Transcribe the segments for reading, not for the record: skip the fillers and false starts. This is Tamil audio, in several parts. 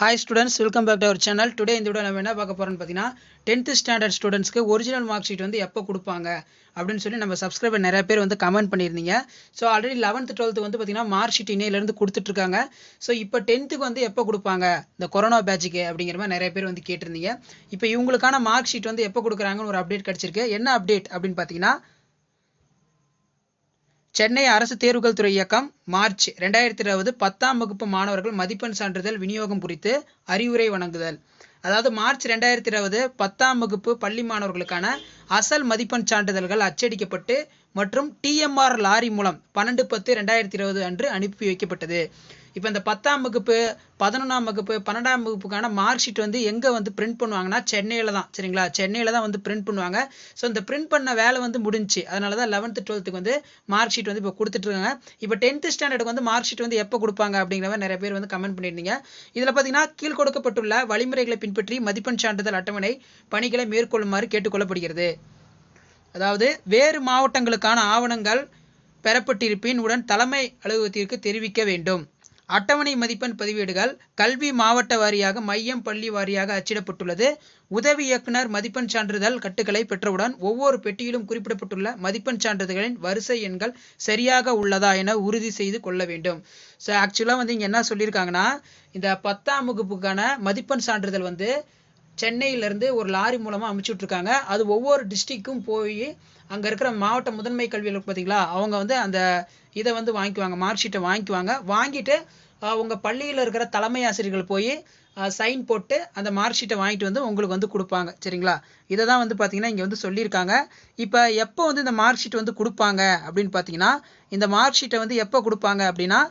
Hi students, welcome back to our channel. Today இந்த வீடியோ நம்ம என்ன பார்க்க போறோம்னு பாத்தீங்கன்னா 10th ஸ்டாண்டர்ட் ஸ்டூடண்ட்ஸ்க்கு ஒரிஜினல் மார்க் ஷீட் வந்து எப்போ கொடுப்பாங்க அப்படினு சொல்லி நம்ம சப்ஸ்கிரைபர் நிறைய பேர் வந்து கமெண்ட் பண்ணிருந்தீங்க. சோ ஆல்ரெடி 11th 12th வந்து பாத்தீங்கன்னா மார்க் ஷீட் இன்னையில இருந்து கொடுத்துட்டு இருக்காங்க. சோ இப்போ 10th க்கு வந்து எப்போ கொடுப்பாங்க இந்த கொரோனா பேட்ச்க்கு அப்படிங்கிற மாதிரி நிறைய பேர் வந்து கேட்டிருந்தீங்க. இப்போ இவங்களுக்கான மார்க் ஷீட் வந்து எப்போ கொடுக்கறாங்கன்னு ஒரு அப்டேட் கிடைச்சிருக்கு. என்ன அப்டேட் அப்படினு பாத்தீங்கன்னா சென்னை அரசு தேர்வுகள் துறை இயக்கம் மார்ச் 2020 10ஆம் வகுப்பு மாணவர்கள் மதிப்பெண் சான்றிதழ் விநியோகம் குறித்து அறிவுரை வழங்குதல். அதாவது மார்ச் 2020 10ஆம் வகுப்பு பள்ளி மாணவர்களுக்கான அசல் மதிப்பெண் சான்றிதழ்கள் அச்சடிக்கப்பட்டு மற்றும் டிஎம்ஆர் லாரி மூலம் 12/10/2020 அன்று அனுப்பி வைக்கப்பட்டது. இப்போ இந்த 10ஆம் வகுப்பு 11ஆம் வகுப்பு 12ஆம் வகுப்புக்கான மார்க் ஷீட் வந்து எங்க வந்து பிரிண்ட் பண்ணுவாங்கன்னா சென்னையில தான். சரிங்களா, சென்னையில தான் வந்து பிரிண்ட் பண்ணுவாங்க. ஸோ இந்த பிரிண்ட் பண்ண வேலை வந்து முடிஞ்சு, அதனால தான் 11th 12th வந்து மார்க் ஷீட் வந்து இப்போ கொடுத்துட்டு இருக்காங்க. இப்போ 10th ஸ்டாண்டர்டுக்கு வந்து மார்க் ஷீட் வந்து எப்போ கொடுப்பாங்க அப்படிங்கிற மாதிரி நிறைய பேர் வந்து கமெண்ட் பண்ணியிருந்தீங்க. இதில் பார்த்தீங்கன்னா கீழ் கொடுக்கப்பட்டுள்ள வழிமுறைகளை பின்பற்றி மதிப்பெண் சான்றிதழ் அட்டவணை பணிகளை மேற்கொள்ளுமாறு கேட்டுக்கொள்ளப்படுகிறது. அதாவது வேறு மாவட்டங்களுக்கான ஆவணங்கள் பெறப்பட்டிருப்பின் உடன் தலைமை அலுவலகத்திற்கு தெரிவிக்க வேண்டும். அட்டவணை மதிப்பெண் பதிவேடுகள் கல்வி மாவட்ட வாரியாக மையம் பள்ளி வாரியாக அச்சிடப்பட்டுள்ளது. உதவி இயக்குனர் மதிப்பெண் சான்றிதழ் கட்டுகளை பெற்றவுடன் ஒவ்வொரு பெட்டியிலும் குறிப்பிடப்பட்டுள்ள மதிப்பெண் சான்றிதழ்களின் வரிசை எண்கள் சரியாக உள்ளதா என உறுதி செய்து கொள்ள வேண்டும். ஸோ ஆக்சுவலாக வந்து இங்கே என்ன சொல்லியிருக்காங்கன்னா, இந்த 10ஆம் வகுப்புக்கான மதிப்பெண் சான்றிதழ் வந்து சென்னையிலேருந்து ஒரு லாரி மூலமாக அனுப்பிச்சுட்ருக்காங்க. அது ஒவ்வொரு டிஸ்ட்ரிக்டும் போய் அங்கே இருக்கிற மாவட்ட முதன்மை கல்வியில் பார்த்தீங்களா, அவங்க வந்து அந்த இதை வந்து வாங்கிக்குவாங்க, மார்க் ஷீட்டை வாங்கிக்குவாங்க. வாங்கிட்டு உங்கள் பள்ளியில் இருக்கிற தலைமை ஆசிரியர்கள் போய் சைன் போட்டு அந்த மார்க் ஷீட்டை வாங்கிட்டு வந்து உங்களுக்கு வந்து கொடுப்பாங்க. சரிங்களா, இதை தான் வந்து பார்த்தீங்கன்னா இங்கே வந்து சொல்லியிருக்காங்க. இப்போ எப்போ வந்து இந்த மார்க் ஷீட் வந்து கொடுப்பாங்க அப்படின்னு பார்த்தீங்கன்னா, இந்த மார்க் ஷீட்டை வந்து எப்போ கொடுப்பாங்க அப்படின்னா,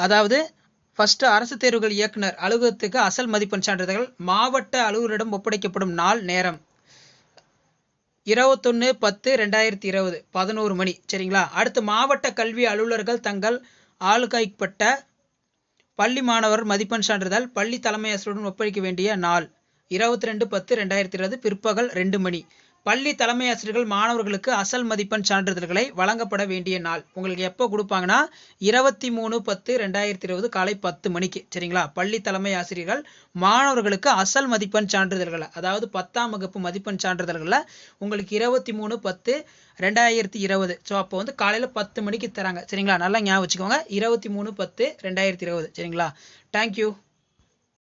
அதாவது ஃபர்ஸ்ட் அரசு தேர்வுகள் இயக்குனர் அலுவலகத்துக்கு அசல் மதிப்பெண் சான்றிதழ்கள் மாவட்ட அலுவலரிடம் ஒப்படைக்கப்படும் நாள் நேரம் 21/10/2020 11 மணி. சரிங்களா, அடுத்து மாவட்ட கல்வி அலுவலர்கள் தங்கள் ஆளுகைப்பட்ட பள்ளி மாணவர் மதிப்பெண் சான்றிதழ் பள்ளி தலைமை ஆசிரியருடன் ஒப்படைக்க வேண்டிய நாள் 22/10/2020 பிற்பகல் 2 மணி. பள்ளி தலைமை ஆசிரியர்கள் மாணவர்களுக்கு அசல் மதிப்பெண் சான்றிதழ்களை வழங்கப்பட வேண்டிய நாள் உங்களுக்கு எப்போ கொடுப்பாங்கன்னா 23/10/2020 காலை 10 மணிக்கு. சரிங்களா, பள்ளி தலைமை ஆசிரியர்கள் மாணவர்களுக்கு அசல் மதிப்பெண் சான்றிதழ்களை, அதாவது 10ஆம் வகுப்பு மதிப்பெண் சான்றிதழ்களை உங்களுக்கு 23/10/2020 ஸோ அப்போ வந்து காலையில் 10 மணிக்கு தராங்க. சரிங்களா, நல்லா ஞாபகம் வச்சுக்கோங்க, 23/10/2020. சரிங்களா, தேங்க்யூ.